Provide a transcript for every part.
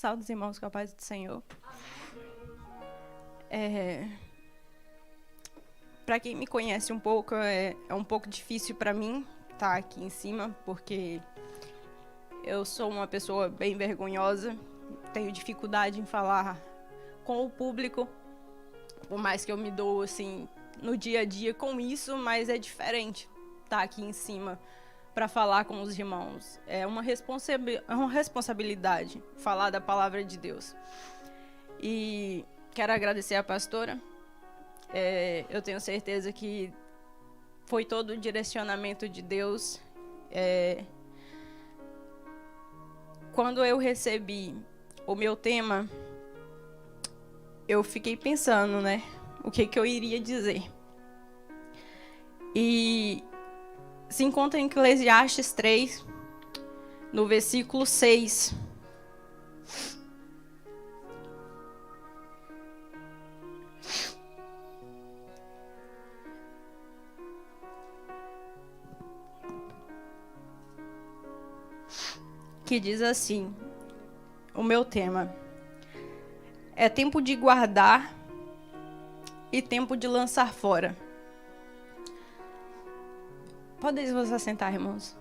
Salve os irmãos com a paz do Senhor. Para quem me conhece um pouco, é um pouco difícil para mim estar aqui em cima, porque eu sou uma pessoa bem vergonhosa, tenho dificuldade em falar com o público, por mais que eu me dou assim no dia a dia com isso, mas é diferente estar aqui em cima para falar com os irmãos. É uma responsabilidade falar da palavra de Deus. E quero agradecer a pastora. Eu tenho certeza que foi todo o direcionamento de Deus. Quando eu recebi o meu tema, eu fiquei pensando, né, o que eu iria dizer. E se encontra em Eclesiastes 3, no versículo 6. Que diz assim, o meu tema: é tempo de guardar e tempo de lançar fora. Podem se assentar, irmãos.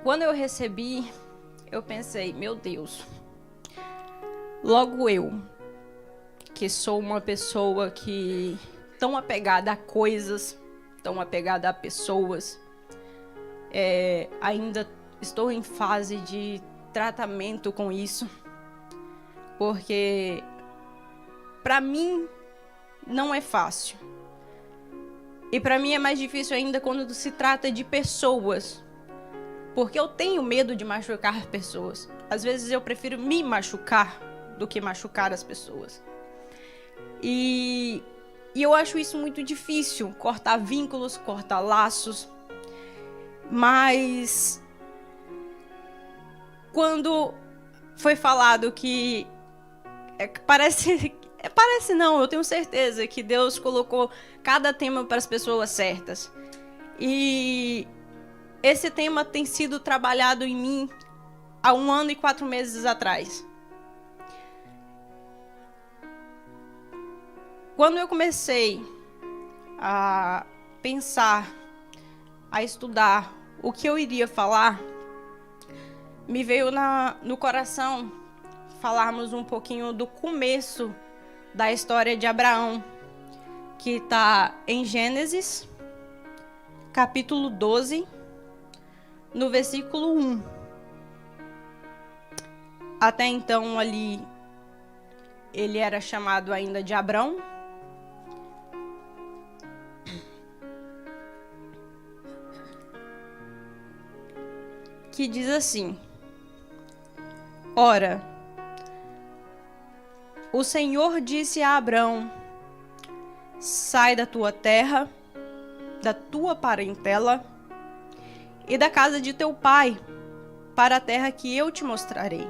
Quando eu recebi, eu pensei, meu Deus, logo eu, que sou uma pessoa que tão apegada a coisas, tão apegada a pessoas, ainda estou em fase de tratamento com isso, porque para mim não é fácil. E para mim é mais difícil ainda quando se trata de pessoas, porque eu tenho medo de machucar pessoas. Às vezes eu prefiro me machucar do que machucar as pessoas. E eu acho isso muito difícil, cortar vínculos, cortar laços. Mas quando foi falado que parece não, eu tenho certeza que Deus colocou cada tema para as pessoas certas. E esse tema tem sido trabalhado em mim há 1 ano e 4 meses atrás. Quando eu comecei a pensar, a estudar o que eu iria falar, me veio no coração falarmos um pouquinho do começo da história de Abraão, que está em Gênesis, capítulo 12, no versículo 1. Até então ali, ele era chamado ainda de Abrão. Que diz assim: ora, o Senhor disse a Abrão: sai da tua terra, da tua parentela e da casa de teu pai, para a terra que eu te mostrarei.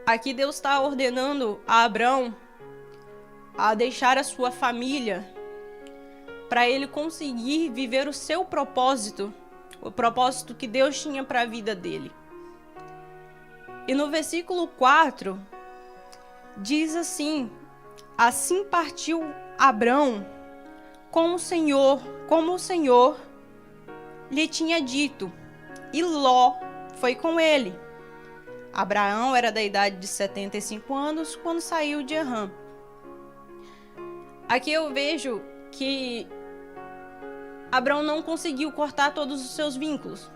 Aqui Deus está ordenando a Abrão a deixar a sua família para ele conseguir viver o seu propósito, o propósito que Deus tinha para a vida dele. E no versículo 4 diz assim: assim partiu Abrão como o Senhor lhe tinha dito, e Ló foi com ele. Abraão era da idade de 75 anos quando saiu de Harã. Aqui eu vejo que Abrão não conseguiu cortar todos os seus vínculos.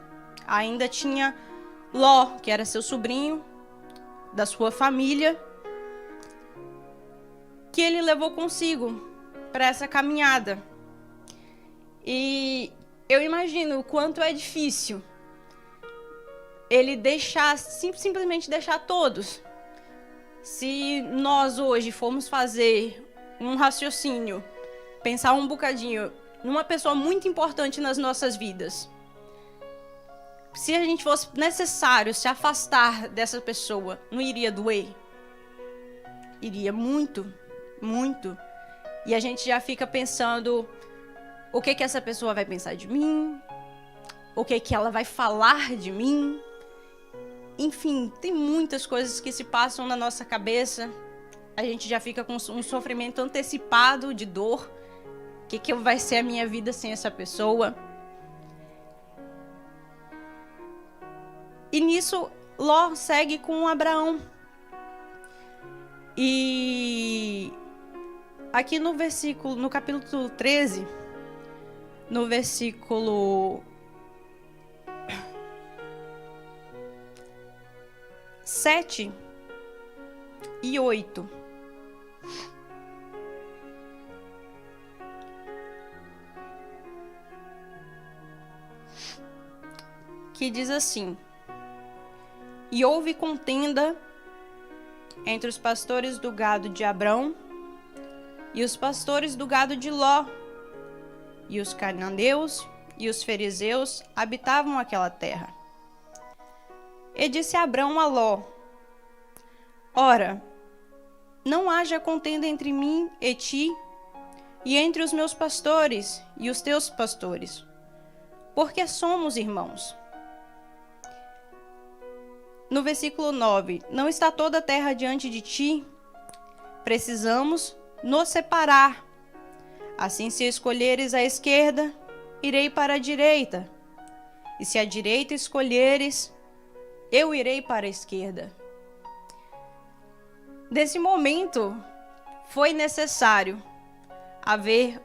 Ainda tinha Ló, que era seu sobrinho, da sua família, que ele levou consigo para essa caminhada. E eu imagino o quanto é difícil ele simplesmente deixar todos. Se nós hoje formos fazer um raciocínio, pensar um bocadinho numa pessoa muito importante nas nossas vidas, se a gente fosse necessário se afastar dessa pessoa, não iria doer? Iria muito, muito. E a gente já fica pensando, o que essa pessoa vai pensar de mim? o que ela vai falar de mim. Enfim, tem muitas coisas que se passam na nossa cabeça. A gente já fica com um sofrimento antecipado de dor. O que vai ser a minha vida sem essa pessoa? E nisso, Ló segue com Abraão. E aqui no capítulo 13, no versículo 7 e 8. Que diz assim: E houve contenda entre os pastores do gado de Abrão e os pastores do gado de Ló, e os cananeus e os fariseus habitavam aquela terra. E disse Abrão a Ló: Ora, não haja contenda entre mim e ti, e entre os meus pastores e os teus pastores, porque somos irmãos. No versículo 9: Não está toda a terra diante de ti? Precisamos nos separar. Assim, se escolheres a esquerda, irei para a direita. E se a direita escolheres, eu irei para a esquerda. Nesse momento, foi necessário haver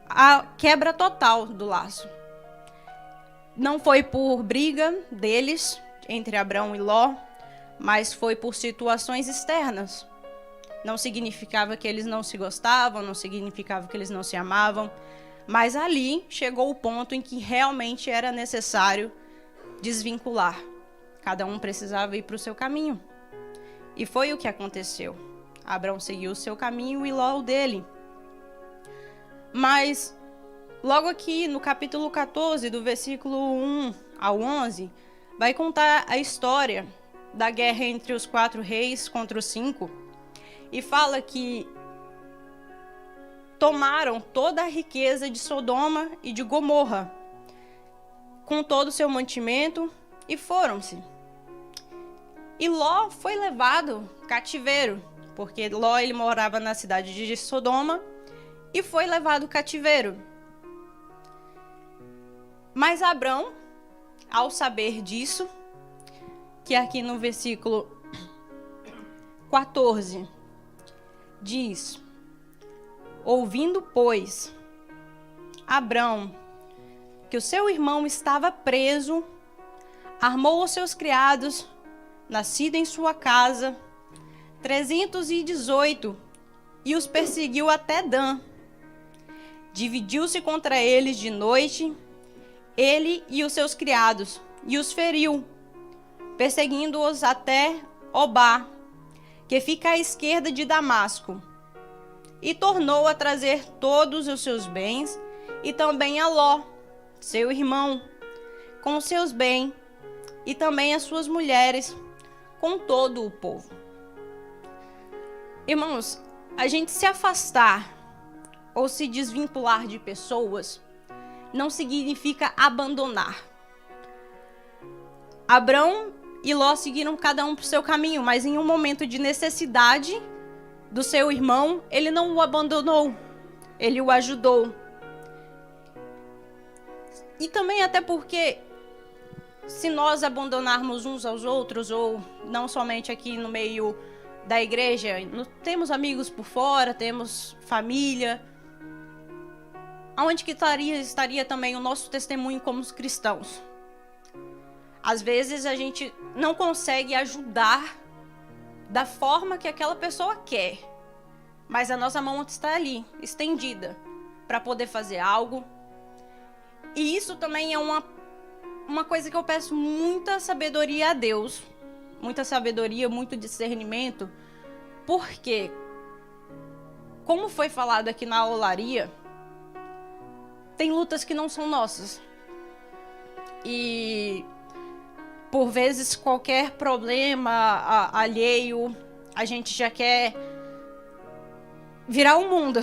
a quebra total do laço. Não foi por briga deles, entre Abrão e Ló, mas foi por situações externas. Não significava que eles não se gostavam, não significava que eles não se amavam, mas ali chegou o ponto em que realmente era necessário desvincular. Cada um precisava ir para o seu caminho. E foi o que aconteceu. Abrão seguiu o seu caminho e Ló o dele. Mas logo aqui no capítulo 14, do versículo 1 ao 11, vai contar a história da guerra entre os 4 reis contra os 5. E fala que tomaram toda a riqueza de Sodoma e de Gomorra, com todo o seu mantimento, e foram-se. E Ló foi levado cativeiro, porque Ló ele morava na cidade de Sodoma, e foi levado cativeiro. Mas Abrão, ao saber disso, que aqui no versículo 14 diz: Ouvindo, pois, Abrão que o seu irmão estava preso, armou os seus criados, nascido em sua casa, 318, e os perseguiu até Dan. Dividiu-se contra eles de noite, ele e os seus criados, e os feriu, perseguindo-os até Obá, que fica à esquerda de Damasco. E tornou a trazer todos os seus bens, e também a Ló, seu irmão, com os seus bens, e também as suas mulheres, com todo o povo. Irmãos, a gente se afastar ou se desvincular de pessoas não significa abandonar. Abrão e Ló seguiram cada um para o seu caminho, mas em um momento de necessidade do seu irmão, ele não o abandonou, ele o ajudou. E também até porque, se nós abandonarmos uns aos outros, ou não somente aqui no meio da igreja, temos amigos por fora, temos família, aonde que estaria também o nosso testemunho como cristãos? Às vezes a gente não consegue ajudar da forma que aquela pessoa quer, mas a nossa mão está ali, estendida, para poder fazer algo. E isso também é uma coisa que eu peço muita sabedoria a Deus, muita sabedoria, muito discernimento, porque, como foi falado aqui na olaria, tem lutas que não são nossas. E por vezes qualquer problema alheio, a gente já quer virar o mundo.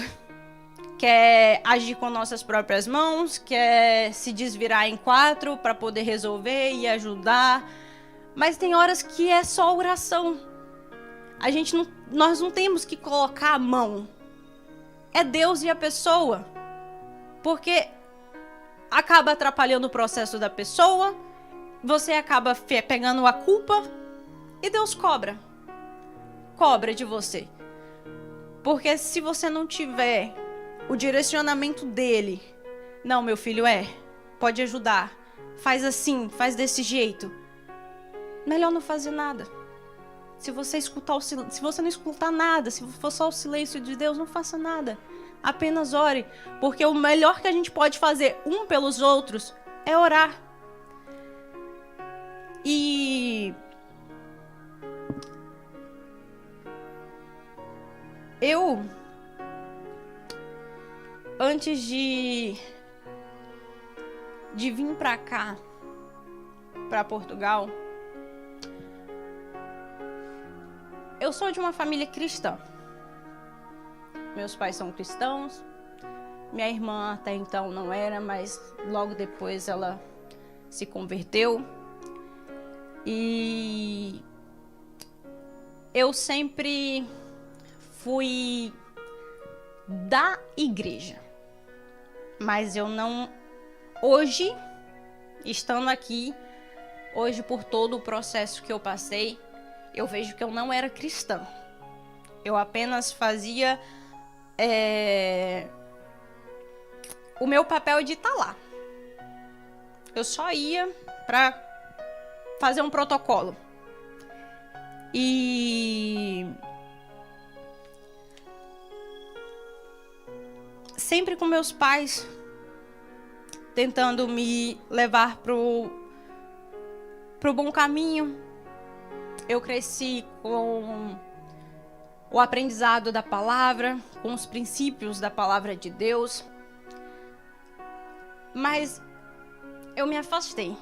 quer agir com nossas próprias mãos, quer se desvirar em quatro para poder resolver e ajudar. Mas tem horas que é só oração. Nós não temos que colocar a mão. É Deus e a pessoa. Porque acaba atrapalhando o processo da pessoa, você acaba pegando a culpa e Deus cobra. Cobra de você. Porque se você não tiver o direcionamento dele, não, meu filho, pode ajudar, faz assim, faz desse jeito, melhor não fazer nada. Se você não escutar nada, se for só o silêncio de Deus, não faça nada. Apenas ore, porque o melhor que a gente pode fazer um pelos outros é orar. E eu, antes de vir pra cá, pra Portugal, eu sou de uma família cristã. Meus pais são cristãos. Minha irmã até então não era, mas logo depois ela se converteu. E eu sempre fui da igreja. Mas eu não... Hoje, estando aqui, hoje por todo o processo que eu passei, eu vejo que eu não era cristã. Eu apenas fazia o meu papel de estar lá. Eu só ia para fazer um protocolo. E sempre com meus pais tentando me levar pro bom caminho. Eu cresci com o aprendizado da palavra, com os princípios da palavra de Deus. Mas eu me afastei.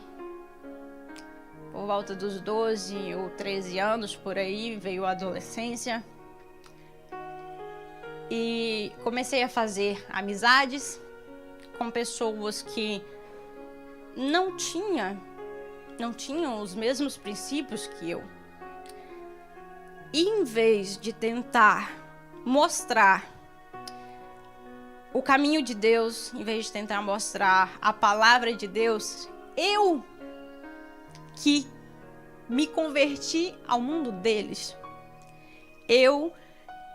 Por volta dos 12 ou 13 anos, por aí, veio a adolescência. E comecei a fazer amizades com pessoas que não tinham os mesmos princípios que eu. E em vez de tentar mostrar o caminho de Deus, em vez de tentar mostrar a palavra de Deus, eu que me converti ao mundo deles. Eu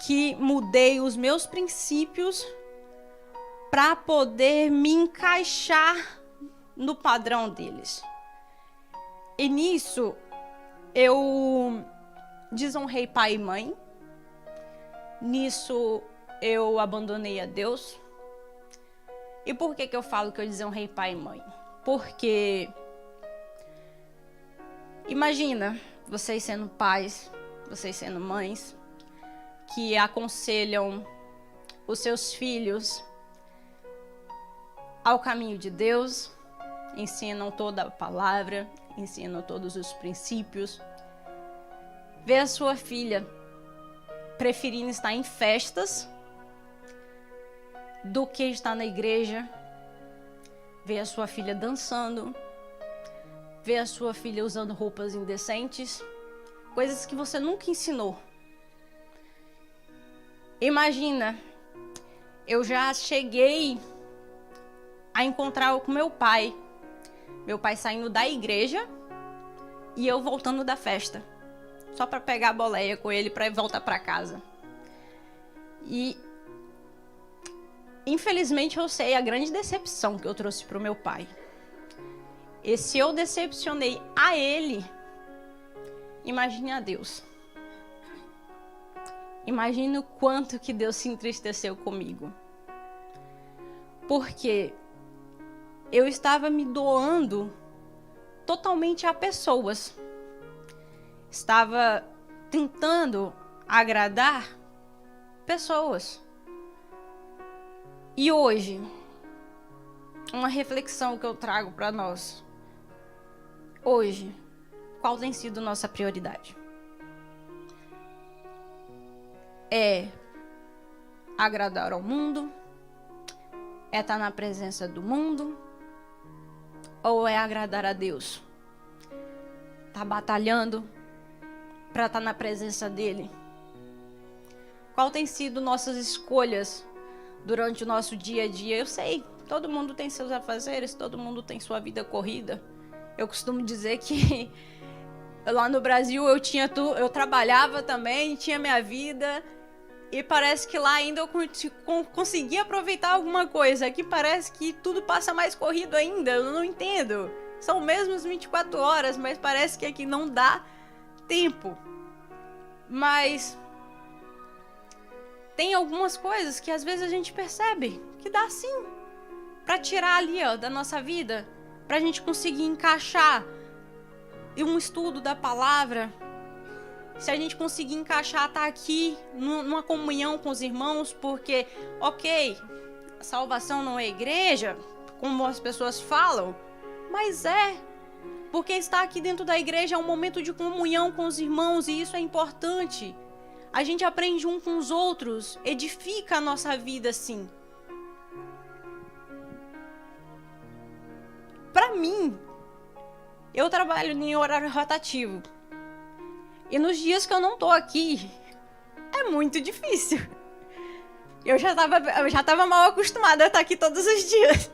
que mudei os meus princípios para poder me encaixar no padrão deles. E nisso eu desonrei pai e mãe. Nisso eu abandonei a Deus. E por que eu falo que eu desonrei pai e mãe? Porque imagina vocês sendo pais, vocês sendo mães, que aconselham os seus filhos ao caminho de Deus, ensinam toda a palavra, ensinam todos os princípios. Ver a sua filha preferindo estar em festas do que estar na igreja. Ver a sua filha dançando. Ver a sua filha usando roupas indecentes. Coisas que você nunca ensinou. Imagina, eu já cheguei a encontrar com meu pai. Meu pai saindo da igreja e eu voltando da festa. Só para pegar a boleia com ele para voltar para casa. E infelizmente eu sei a grande decepção que eu trouxe pro meu pai. E se eu decepcionei a ele, imagine a Deus. Imagine o quanto que Deus se entristeceu comigo. Porque eu estava me doando totalmente a pessoas. Estava tentando agradar pessoas. E hoje, uma reflexão que eu trago para nós. Hoje, qual tem sido nossa prioridade? É agradar ao mundo? É estar na presença do mundo? Ou é agradar a Deus? Tá batalhando para estar na presença dele? Qual tem sido nossas escolhas durante o nosso dia a dia? Eu sei, todo mundo tem seus afazeres, todo mundo tem sua vida corrida. Eu costumo dizer que lá no Brasil eu trabalhava também, tinha minha vida, e parece que lá ainda eu consegui aproveitar alguma coisa. Aqui parece que tudo passa mais corrido ainda, eu não entendo. São mesmo as 24 horas, mas parece que aqui não dá tempo. Mas tem algumas coisas que às vezes a gente percebe que dá sim pra tirar ali, ó, da nossa vida, pra gente conseguir encaixar em um estudo da palavra. Se a gente conseguir encaixar, tá aqui numa comunhão com os irmãos, porque, ok, a salvação não é igreja, como as pessoas falam, mas porque estar aqui dentro da igreja é um momento de comunhão com os irmãos, e isso é importante. A gente aprende um com os outros, edifica a nossa vida assim. Pra mim, eu trabalho em horário rotativo. E nos dias que eu não tô aqui, é muito difícil. Eu já tava mal acostumada a estar aqui todos os dias.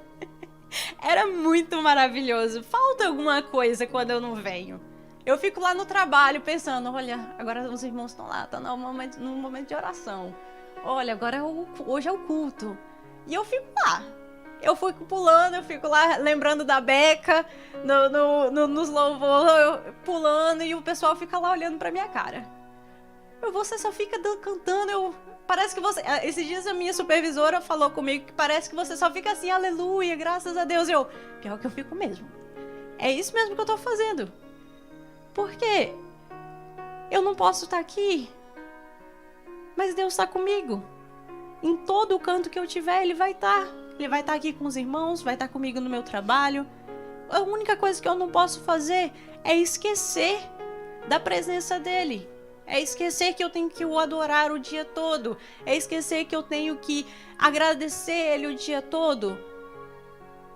Era muito maravilhoso. Falta alguma coisa quando eu não venho. Eu fico lá no trabalho pensando, olha, agora os irmãos estão lá, estão no momento de oração. Olha, hoje é o culto. E eu fico lá. Eu fico pulando, eu fico lá lembrando da Beca, nos louvores, pulando, e o pessoal fica lá olhando pra minha cara. Você só fica cantando, parece que você... Esses dias a minha supervisora falou comigo que parece que você só fica assim, aleluia, graças a Deus. Pior que eu fico mesmo. É isso mesmo que eu tô fazendo. Por quê? Eu não posso estar aqui, mas Deus está comigo. Em todo o canto que eu tiver, Ele vai estar. Ele vai estar aqui com os irmãos, vai estar comigo no meu trabalho. A única coisa que eu não posso fazer é esquecer da presença dEle. É esquecer que eu tenho que o adorar o dia todo. É esquecer que eu tenho que agradecer Ele o dia todo.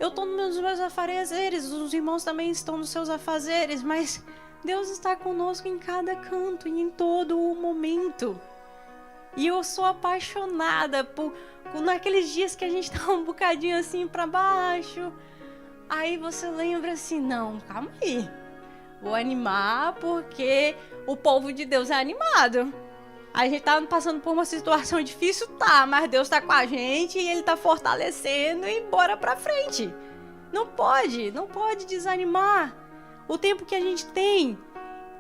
Eu estou nos meus afazeres, os irmãos também estão nos seus afazeres, mas Deus está conosco em cada canto e em todo o momento. E eu sou apaixonada por naqueles dias que a gente tá um bocadinho assim pra baixo. Aí você lembra assim, não, calma aí. Vou animar porque o povo de Deus é animado. A gente tá passando por uma situação difícil, tá, mas Deus tá com a gente e Ele tá fortalecendo, e bora pra frente. Não pode desanimar. O tempo que a gente tem,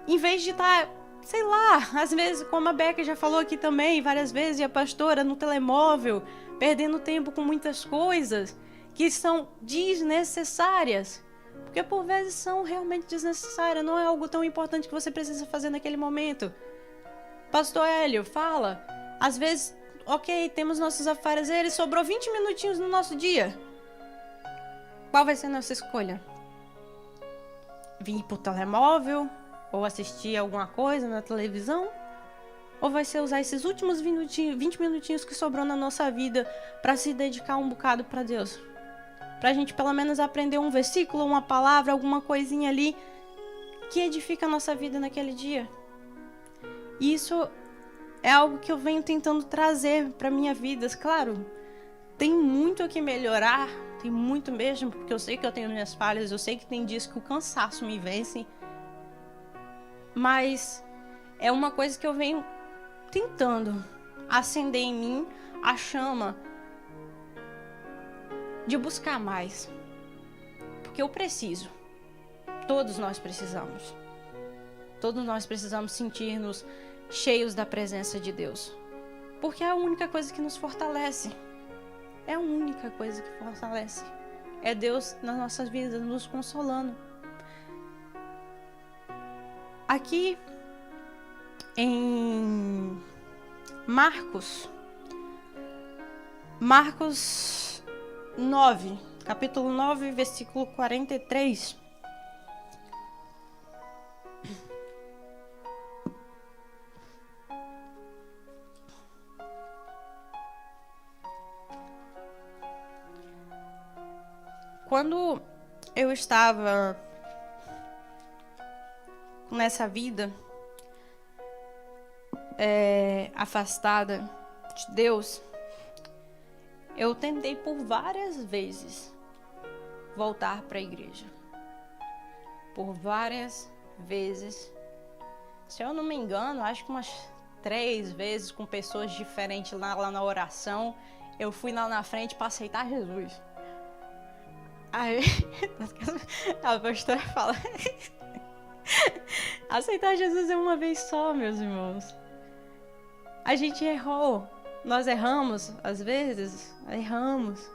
em vez de estar, sei lá, às vezes, como a Beca já falou aqui também várias vezes, e a pastora, no telemóvel, perdendo tempo com muitas coisas que são desnecessárias. Porque por vezes são realmente desnecessárias, não é algo tão importante que você precisa fazer naquele momento. Pastor Hélio, fala, às vezes, ok, temos nossos afazeres, sobrou 20 minutinhos no nosso dia. Qual vai ser a nossa escolha? Vir pro telemóvel? Ou assistir alguma coisa na televisão? Ou vai ser usar esses últimos 20 minutinhos que sobrou na nossa vida para se dedicar um bocado para Deus? Pra gente pelo menos aprender um versículo, uma palavra, alguma coisinha ali que edifica a nossa vida naquele dia. E isso é algo que eu venho tentando trazer pra minha vida. Claro, tem muito a que melhorar, tem muito mesmo, porque eu sei que eu tenho minhas falhas, eu sei que tem dias que o cansaço me vence. Mas é uma coisa que eu venho tentando acender em mim a chama de buscar mais. Porque eu preciso. Todos nós precisamos. Todos nós precisamos sentir-nos cheios da presença de Deus. Porque é a única coisa que nos fortalece. É a única coisa que fortalece. É Deus nas nossas vidas, nos consolando. Aqui em Marcos 9, capítulo 9, versículo 43. Quando eu estava nessa vida afastada de Deus, eu tentei por várias vezes voltar para a igreja. Por várias vezes. Se eu não me engano, acho que umas 3 vezes com pessoas diferentes lá na oração, eu fui lá na frente para aceitar Jesus. Aí a pastora fala: aceitar Jesus é uma vez só, meus irmãos. A gente errou. Nós erramos, às vezes, erramos.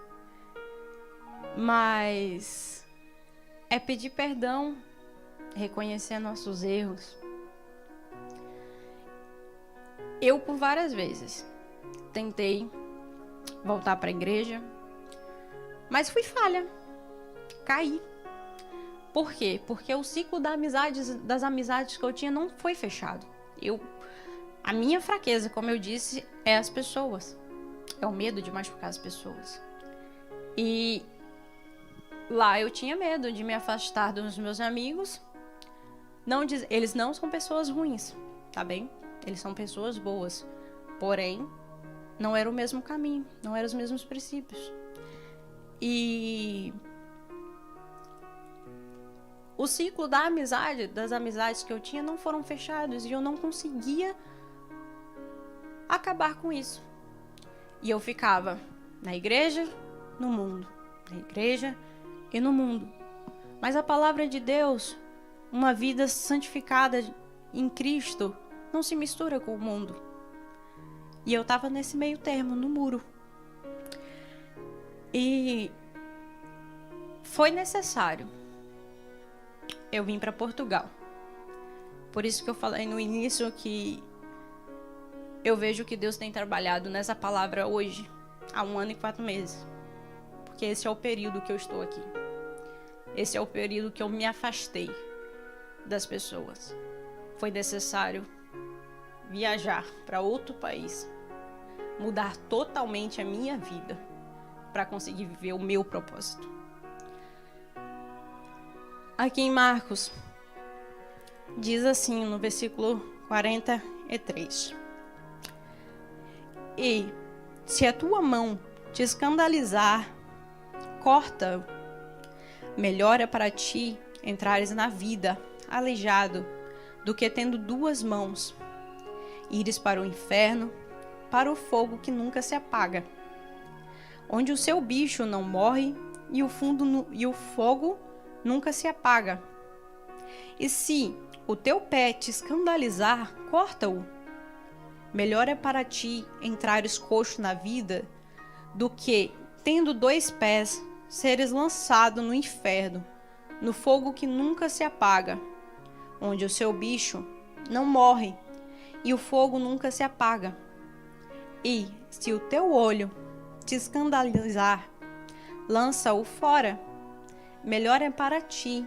Mas é pedir perdão, reconhecer nossos erros. Eu, por várias vezes, tentei voltar para a igreja, mas fui falha. Caí. Por quê? Porque o ciclo das amizades que eu tinha não foi fechado. A minha fraqueza, como eu disse, é as pessoas. É o medo de machucar as pessoas. E lá eu tinha medo de me afastar dos meus amigos. Eles não são pessoas ruins, tá bem? Eles são pessoas boas. Porém, não era o mesmo caminho, não eram os mesmos princípios. E o ciclo das amizades que eu tinha não foram fechados e eu não conseguia acabar com isso. E eu ficava na igreja, no mundo. Na igreja e no mundo. Mas a palavra de Deus, uma vida santificada em Cristo, não se mistura com o mundo. E eu estava nesse meio termo, no muro. E foi necessário eu vim para Portugal. Por isso que eu falei no início que eu vejo que Deus tem trabalhado nessa palavra hoje, há 1 ano e 4 meses. Porque esse é o período que eu estou aqui. Esse é o período que eu me afastei das pessoas. Foi necessário viajar para outro país, mudar totalmente a minha vida para conseguir viver o meu propósito. Aqui em Marcos, diz assim no versículo 43. E se a tua mão te escandalizar, corta. Melhor é para ti entrares na vida aleijado do que tendo 2 mãos, ires para o inferno, para o fogo que nunca se apaga, onde o seu bicho não morre e o fogo nunca se apaga. E se o teu pé te escandalizar, corta-o. Melhor é para ti entrares coxo na vida do que, tendo 2 pés, seres lançado no inferno, no fogo que nunca se apaga, onde o seu bicho não morre e o fogo nunca se apaga. E se o teu olho te escandalizar, lança-o fora. Melhor é para ti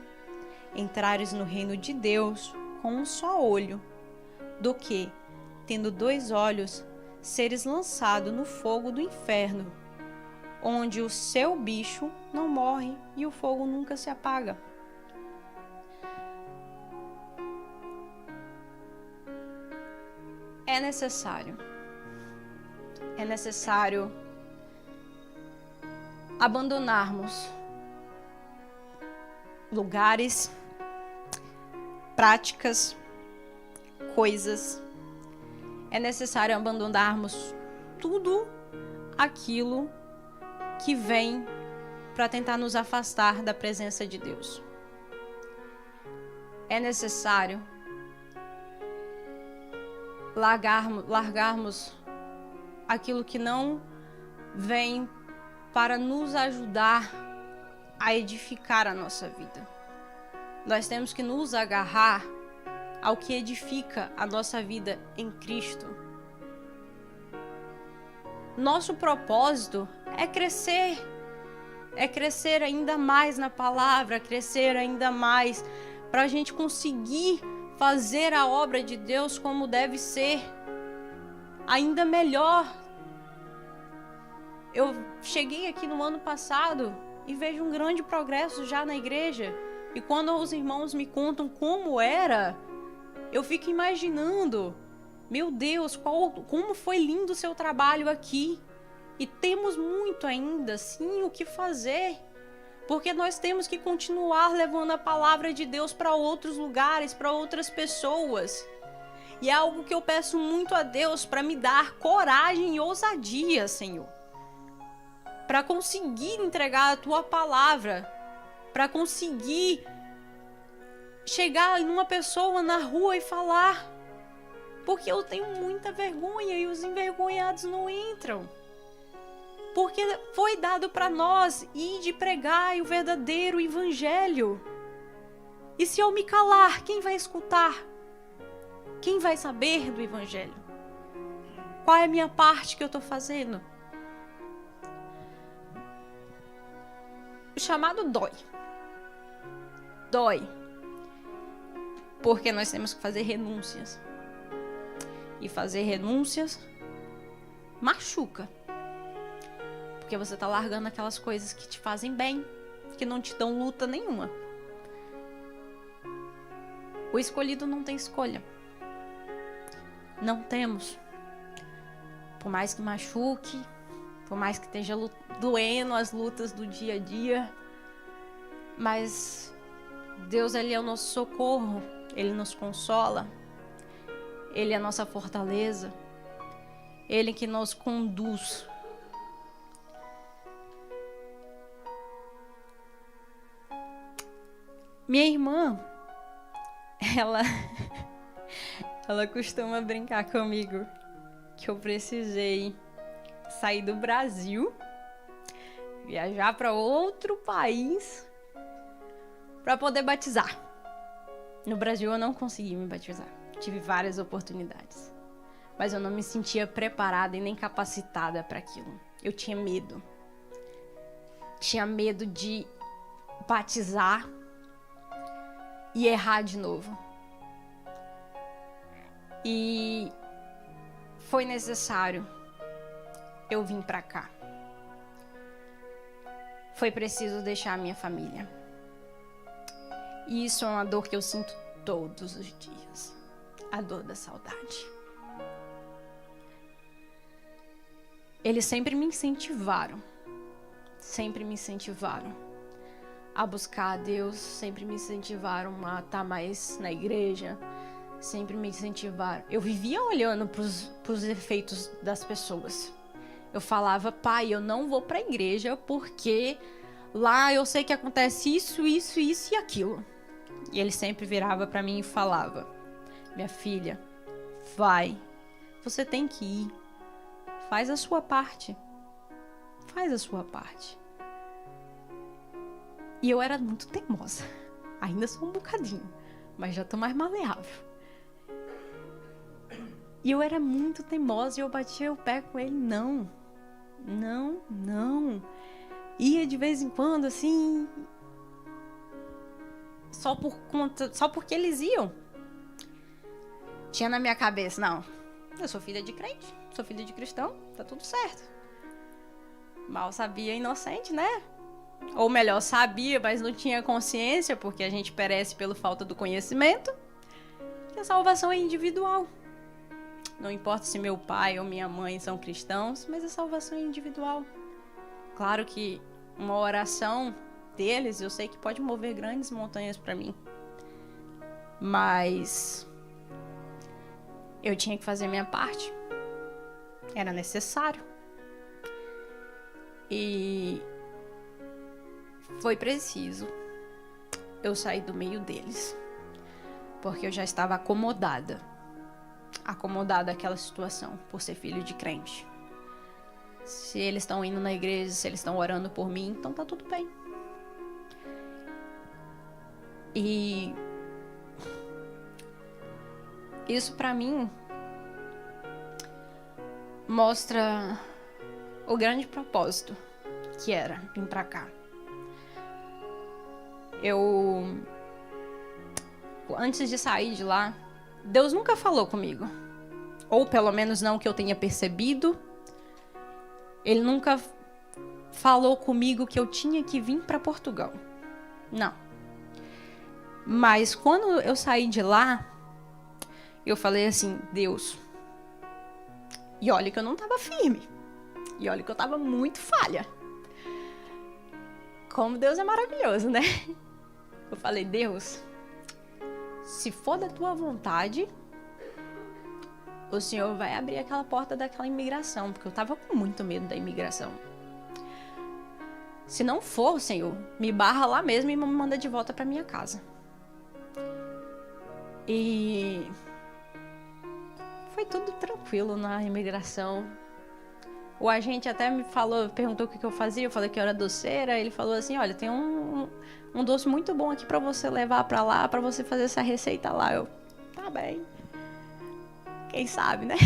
entrares no reino de Deus com um só olho, do que, tendo 2 olhos, seres lançado no fogo do inferno, onde o seu bicho não morre e o fogo nunca se apaga. É necessário abandonarmos lugares, práticas, coisas. É necessário abandonarmos tudo aquilo que vem para tentar nos afastar da presença de Deus. É necessário largarmos aquilo que não vem para nos ajudar a edificar a nossa vida. Nós temos que nos agarrar ao que edifica a nossa vida em Cristo. Nosso propósito é crescer ainda mais na palavra, crescer ainda mais para a gente conseguir fazer a obra de Deus como deve ser, ainda melhor. Eu cheguei aqui no ano passado e vejo um grande progresso já na igreja. E quando os irmãos me contam como era, eu fico imaginando, meu Deus, como foi lindo o seu trabalho aqui. E temos muito ainda, sim, o que fazer. Porque nós temos que continuar levando a palavra de Deus para outros lugares, para outras pessoas. E é algo que eu peço muito a Deus para me dar coragem e ousadia, Senhor. Para conseguir entregar a tua palavra. Para conseguir chegar numa pessoa na rua e falar. Porque eu tenho muita vergonha e os envergonhados não entram. Porque foi dado para nós ir de pregar o verdadeiro evangelho. E se eu me calar, quem vai escutar? Quem vai saber do evangelho? Qual é a minha parte que eu estou fazendo? O chamado dói. Dói. Porque nós temos que fazer renúncias. E fazer renúncias machuca. Porque você está largando aquelas coisas que te fazem bem, que não te dão luta nenhuma. O escolhido não tem escolha. Não temos. Por mais que machuque, por mais que esteja doendo as lutas do dia a dia, mas Deus, Ele é o nosso socorro, Ele nos consola, Ele é a nossa fortaleza, Ele que nos conduz. Minha irmã, ela costuma brincar comigo que eu precisei sair do Brasil, viajar para outro país para poder batizar. No Brasil eu não consegui me batizar. Tive várias oportunidades, mas eu não me sentia preparada e nem capacitada para aquilo. Eu tinha medo. Tinha medo de batizar e errar de novo. E foi necessário eu vim pra cá. Foi preciso deixar a minha família. E isso é uma dor que eu sinto todos os dias. A dor da saudade. Eles sempre me incentivaram. Sempre me incentivaram a buscar a Deus, sempre me incentivaram a estar mais na igreja, sempre me incentivaram. Eu vivia olhando pros efeitos das pessoas. Eu falava, pai, eu não vou pra igreja porque lá eu sei que acontece isso, isso, isso e aquilo. E ele sempre virava pra mim e falava, minha filha, vai, você tem que ir, faz a sua parte, faz a sua parte. E eu era muito teimosa. Ainda sou um bocadinho, mas já tô mais maleável. E eu era muito teimosa e eu batia o pé com ele. Não. Ia de vez em quando, assim, só porque eles iam. Tinha na minha cabeça, não, eu sou filha de crente, sou filha de cristão, tá tudo certo. Mal sabia, inocente, né? Ou melhor, sabia, mas não tinha consciência, porque a gente perece pela falta do conhecimento, que a salvação é individual. Não importa se meu pai ou minha mãe são cristãos, mas a salvação é individual. Claro que uma oração deles, eu sei que pode mover grandes montanhas para mim. Mas eu tinha que fazer minha parte. Era necessário. E foi preciso eu sair do meio deles, porque eu já estava acomodada àquela situação, por ser filho de crente. Se eles estão indo na igreja, se eles estão orando por mim, então tá tudo bem. E isso pra mim mostra o grande propósito que era vir pra cá. Antes de sair de lá, Deus nunca falou comigo. Ou pelo menos não que eu tenha percebido. Ele nunca falou comigo que eu tinha que vir para Portugal. Não. Mas quando eu saí de lá, eu falei assim, Deus. E olha que eu não estava firme. E olha que eu estava muito falha. Como Deus é maravilhoso, né? Eu falei, Deus, se for da tua vontade, o Senhor vai abrir aquela porta daquela imigração, porque eu tava com muito medo da imigração. Se não for, Senhor, me barra lá mesmo e me manda de volta pra minha casa. E foi tudo tranquilo na imigração. O agente até me falou, perguntou o que eu fazia, eu falei que eu era doceira. Ele falou assim, olha, tem um doce muito bom aqui pra você levar pra lá, pra você fazer essa receita lá. Eu, tá bem. Quem sabe, né?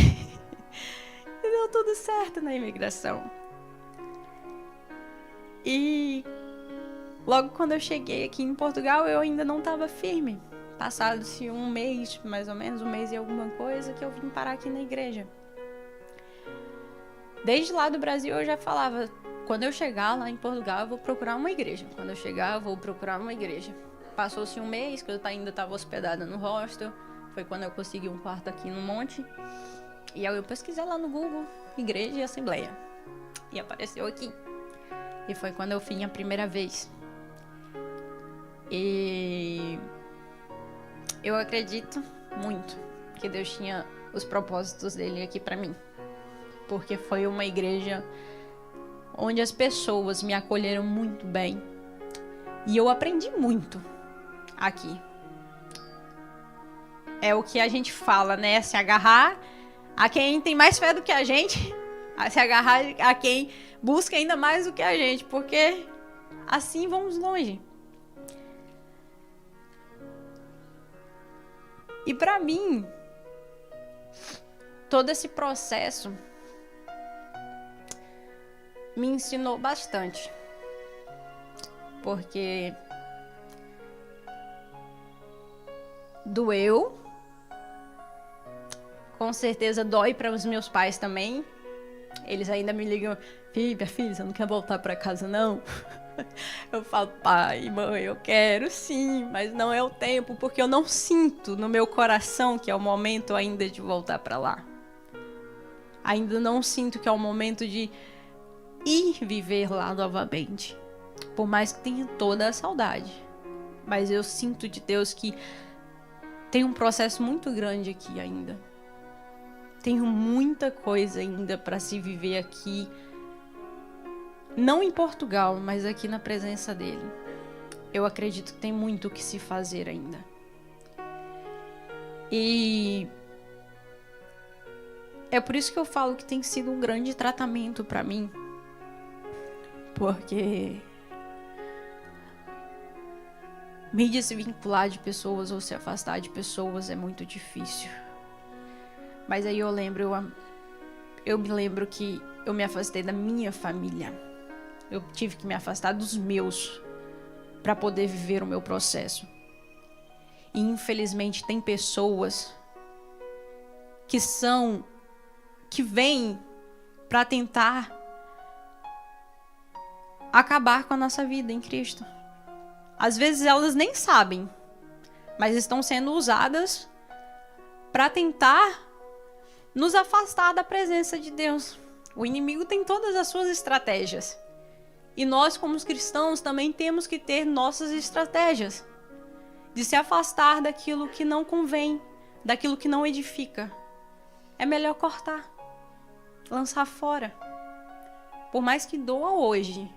E deu tudo certo na imigração. E logo quando eu cheguei aqui em Portugal, eu ainda não estava firme. Passado-se um mês, mais ou menos, um mês e alguma coisa, que eu vim parar aqui na igreja. Desde lá do Brasil eu já falava, quando eu chegar lá em Portugal eu vou procurar uma igreja. Quando eu chegar eu vou procurar uma igreja. Passou-se um mês que eu ainda estava hospedada no hostel. Foi quando eu consegui um quarto aqui no Monte. E aí eu pesquisei lá no Google, igreja e assembleia. E apareceu aqui. E foi quando eu vim a primeira vez. E eu acredito muito que Deus tinha os propósitos dele aqui pra mim. Porque foi uma igreja onde as pessoas me acolheram muito bem. E eu aprendi muito aqui. É o que a gente fala, né? Se agarrar a quem tem mais fé do que a gente. Se agarrar a quem busca ainda mais do que a gente. Porque assim vamos longe. E pra mim, todo esse processo me ensinou bastante. Porque doeu. Com certeza dói para os meus pais também. Eles ainda me ligam, filha, você não quer voltar para casa não? Eu falo, pai, mãe, eu quero sim, mas não é o tempo, porque eu não sinto no meu coração que é o momento ainda de voltar para lá. Ainda não sinto que é o momento de ir viver lá novamente. Por mais que tenha toda a saudade. Mas eu sinto de Deus que tem um processo muito grande aqui ainda. Tenho muita coisa ainda para se viver aqui. Não em Portugal, mas aqui na presença dele. Eu acredito que tem muito o que se fazer ainda. E é por isso que eu falo que tem sido um grande tratamento para mim. Porque me desvincular de pessoas ou se afastar de pessoas é muito difícil. Mas aí eu me lembro que eu me afastei da minha família. Eu tive que me afastar dos meus para poder viver o meu processo. E infelizmente tem pessoas que vêm para tentar acabar com a nossa vida em Cristo. Às vezes elas nem sabem, mas estão sendo usadas para tentar nos afastar da presença de Deus. O inimigo tem todas as suas estratégias. E nós, como cristãos, também temos que ter nossas estratégias de se afastar daquilo que não convém, daquilo que não edifica. É melhor cortar, lançar fora. Por mais que doa hoje,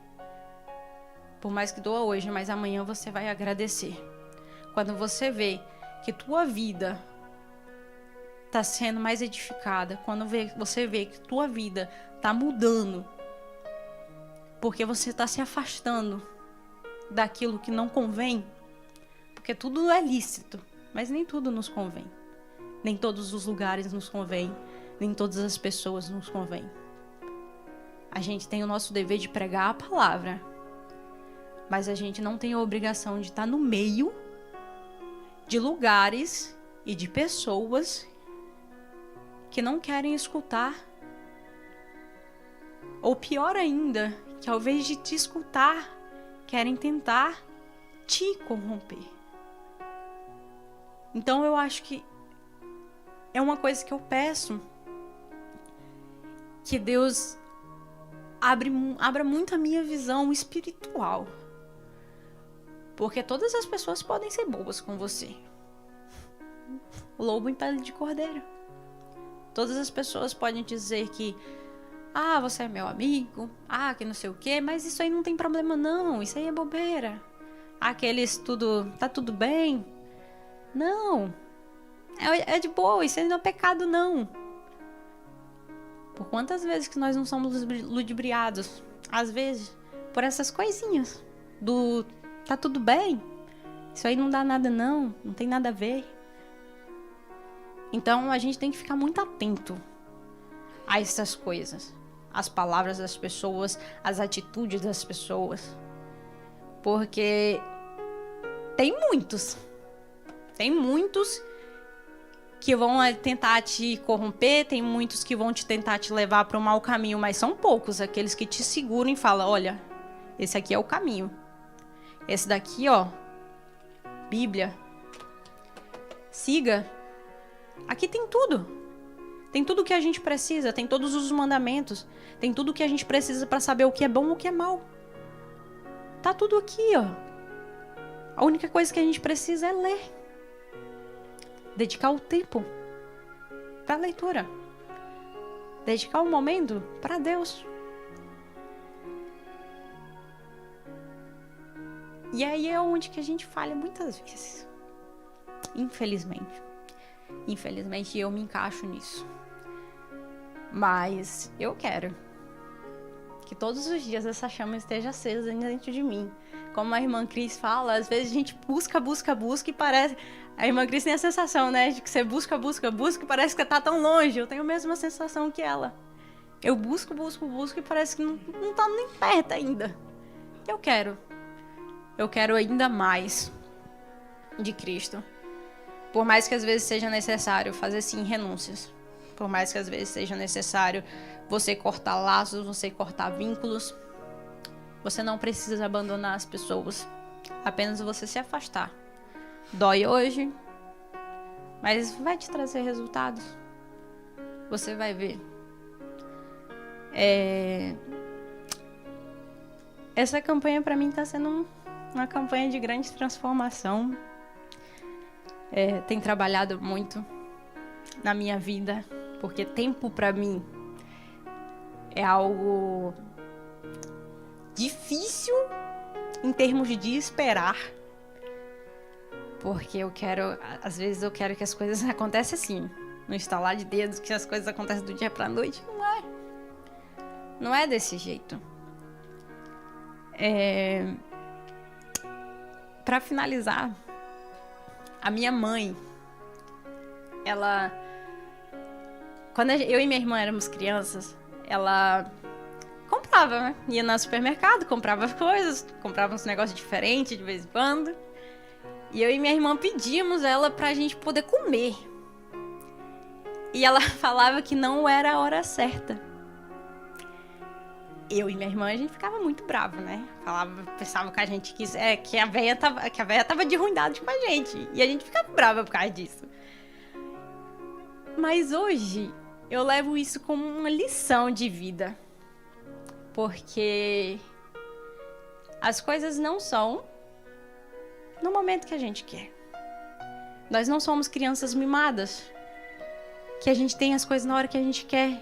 mas amanhã você vai agradecer. Quando você vê que tua vida está sendo mais edificada, quando você vê que tua vida está mudando, porque você está se afastando daquilo que não convém, porque tudo é lícito, mas nem tudo nos convém. Nem todos os lugares nos convém, nem todas as pessoas nos convém. A gente tem o nosso dever de pregar a palavra, mas a gente não tem a obrigação de estar no meio de lugares e de pessoas que não querem escutar. Ou pior ainda, que ao invés de te escutar, querem tentar te corromper. Então eu acho que é uma coisa que eu peço, que Deus abra muito a minha visão espiritual. Porque todas as pessoas podem ser boas com você. O lobo em pele de cordeiro. Todas as pessoas podem dizer que você é meu amigo, que não sei o quê, mas isso aí não tem problema não, isso aí é bobeira. Aqueles tá tudo bem. Não, é de boa, isso aí não é pecado não. Por quantas vezes que nós não somos ludibriados? Às vezes, por essas coisinhas tá tudo bem, isso aí não dá nada não tem nada a ver. Então a gente tem que ficar muito atento a essas coisas, as palavras das pessoas, as atitudes das pessoas, porque tem muitos que vão tentar te corromper, tem muitos que vão tentar te levar para um mau caminho, mas são poucos aqueles que te seguram e falam, olha, esse aqui é o caminho. Esse daqui, Bíblia. Siga. Aqui tem tudo. Tem tudo que a gente precisa, tem todos os mandamentos, tem tudo que a gente precisa para saber o que é bom e o que é mal. Tá tudo aqui, A única coisa que a gente precisa é ler. Dedicar o tempo para a leitura. Dedicar um momento para Deus. E aí é onde que a gente falha muitas vezes. Infelizmente. Infelizmente eu me encaixo nisso. Mas eu quero que todos os dias essa chama esteja acesa dentro de mim. Como a irmã Cris fala, às vezes a gente busca e parece... A irmã Cris tem a sensação, né? De que você busca e parece que tá tão longe. Eu tenho a mesma sensação que ela. Eu busco e parece que não tá nem perto ainda. Eu quero ainda mais de Cristo. Por mais que às vezes seja necessário fazer sim renúncias. Por mais que às vezes seja necessário você cortar laços, você cortar vínculos. Você não precisa abandonar as pessoas. Apenas você se afastar. Dói hoje, mas vai te trazer resultados. Você vai ver. Essa campanha pra mim tá sendo uma campanha de grande transformação. Tem trabalhado muito na minha vida, porque tempo pra mim é algo difícil em termos de esperar, porque às vezes eu quero que as coisas aconteçam assim, no estalar de dedos, que as coisas acontecem do dia pra noite. Não é desse jeito. Pra finalizar, a minha mãe, quando eu e minha irmã éramos crianças, ela comprava, né? Ia no supermercado, comprava coisas, comprava uns negócios diferentes de vez em quando. E eu e minha irmã pedíamos ela pra gente poder comer. E ela falava que não era a hora certa. Eu e minha irmã, a gente ficava muito bravo, né? Pensava que a gente que a véia tava de ruindade com a gente. E a gente ficava brava por causa disso. Mas hoje, eu levo isso como uma lição de vida. Porque as coisas não são no momento que a gente quer. Nós não somos crianças mimadas, que a gente tem as coisas na hora que a gente quer.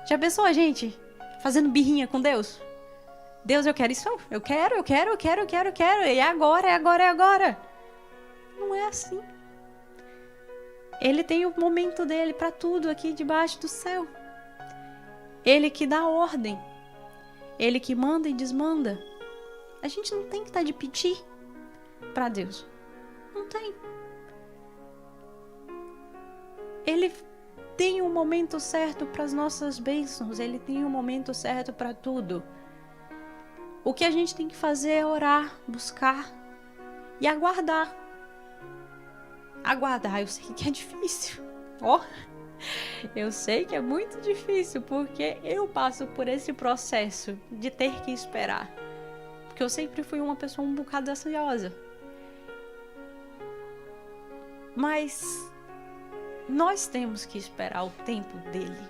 Já pensou a gente fazendo birrinha com Deus? Deus, eu quero isso, eu quero. E é agora. Não é assim. Ele tem o momento dele para tudo aqui debaixo do céu. Ele que dá ordem. Ele que manda e desmanda. A gente não tem que estar de piti para Deus. Não tem. Ele tem um momento certo para as nossas bênçãos. Ele tem um momento certo para tudo. O que a gente tem que fazer é orar, buscar e aguardar. Aguardar, eu sei que é difícil. Eu sei que é muito difícil, porque eu passo por esse processo de ter que esperar. Porque eu sempre fui uma pessoa um bocado ansiosa. Mas nós temos que esperar o tempo dele.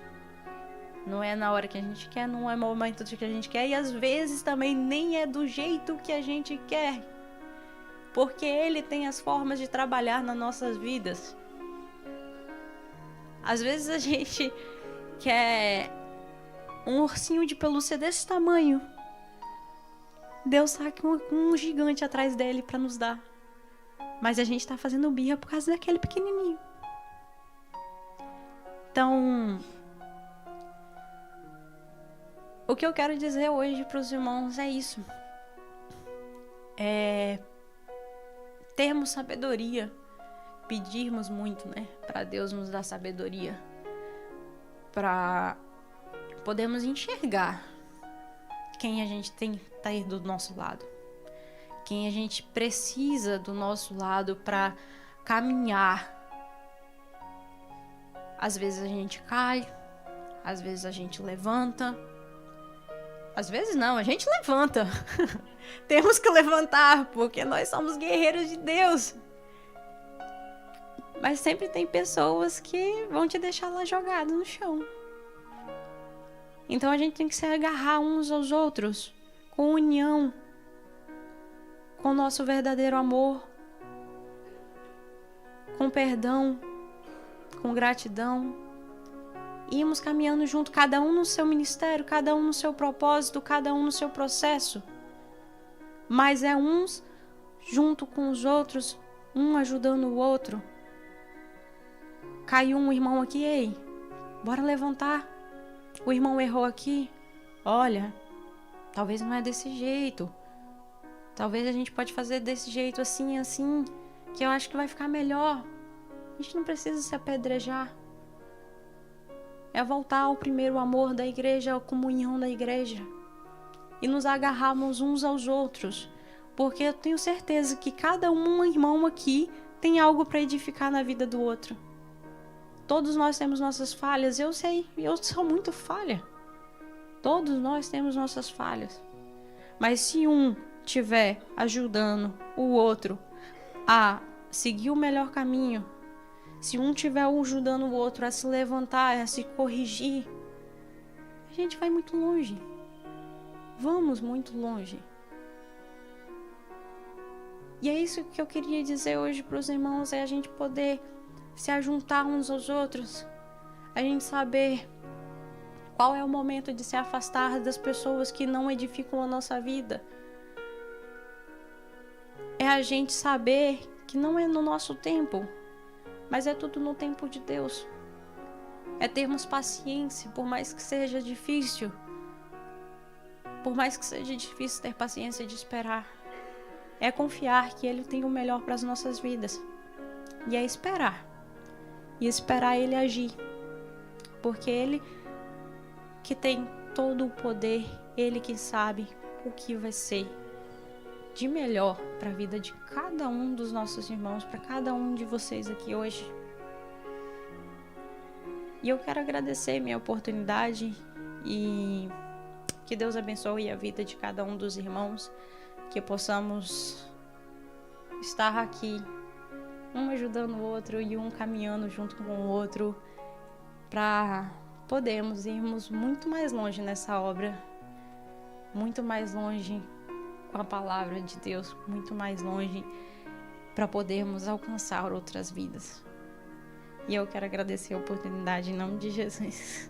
Não é na hora que a gente quer, não é no momento que a gente quer. E às vezes também nem é do jeito que a gente quer. Porque ele tem as formas de trabalhar nas nossas vidas. Às vezes a gente quer um ursinho de pelúcia desse tamanho. Deus tá com um gigante atrás dele para nos dar. Mas a gente tá fazendo birra por causa daquele pequenininho. Então, o que eu quero dizer hoje para os irmãos é isso. É termos sabedoria. Pedirmos muito, né? Para Deus nos dar sabedoria. Para podermos enxergar quem a gente tem que estar do nosso lado. Quem a gente precisa do nosso lado para caminhar. Às vezes a gente cai, às vezes a gente levanta. Às vezes não, a gente levanta. Temos que levantar, porque nós somos guerreiros de Deus. Mas sempre tem pessoas que vão te deixar lá jogado no chão. Então a gente tem que se agarrar uns aos outros, com união, com o nosso verdadeiro amor, com perdão, com gratidão. Irmos caminhando junto, cada um no seu ministério, cada um no seu propósito, cada um no seu processo. Mas é uns junto com os outros, um ajudando o outro. Caiu um irmão aqui, ei, bora levantar. O irmão errou aqui. Olha, talvez não é desse jeito. Talvez a gente pode fazer desse jeito assim, assim, que eu acho que vai ficar melhor. A gente não precisa se apedrejar. É voltar ao primeiro amor da igreja, à comunhão da igreja. E nos agarrarmos uns aos outros. Porque eu tenho certeza que cada um irmão aqui tem algo para edificar na vida do outro. Todos nós temos nossas falhas. Eu sei, eu sou muito falha. Todos nós temos nossas falhas. Mas se um estiver ajudando o outro a seguir o melhor caminho, se um estiver ajudando o outro a se levantar, a se corrigir, a gente vai muito longe. Vamos muito longe. E é isso que eu queria dizer hoje para os irmãos, é a gente poder se ajuntar uns aos outros, a gente saber qual é o momento de se afastar das pessoas que não edificam a nossa vida. É a gente saber que não é no nosso tempo, mas é tudo no tempo de Deus. É termos paciência, por mais que seja difícil. Por mais que seja difícil ter paciência de esperar. É confiar que Ele tem o melhor para as nossas vidas. E é esperar. E esperar Ele agir. Porque Ele que tem todo o poder, Ele que sabe o que vai ser de melhor para a vida de cada um dos nossos irmãos, para cada um de vocês aqui hoje. E eu quero agradecer minha oportunidade e que Deus abençoe a vida de cada um dos irmãos, que possamos estar aqui, um ajudando o outro e um caminhando junto com o outro, para podermos irmos muito mais longe nessa obra, muito mais longe com a palavra de Deus, muito mais longe para podermos alcançar outras vidas. E eu quero agradecer a oportunidade em nome de Jesus.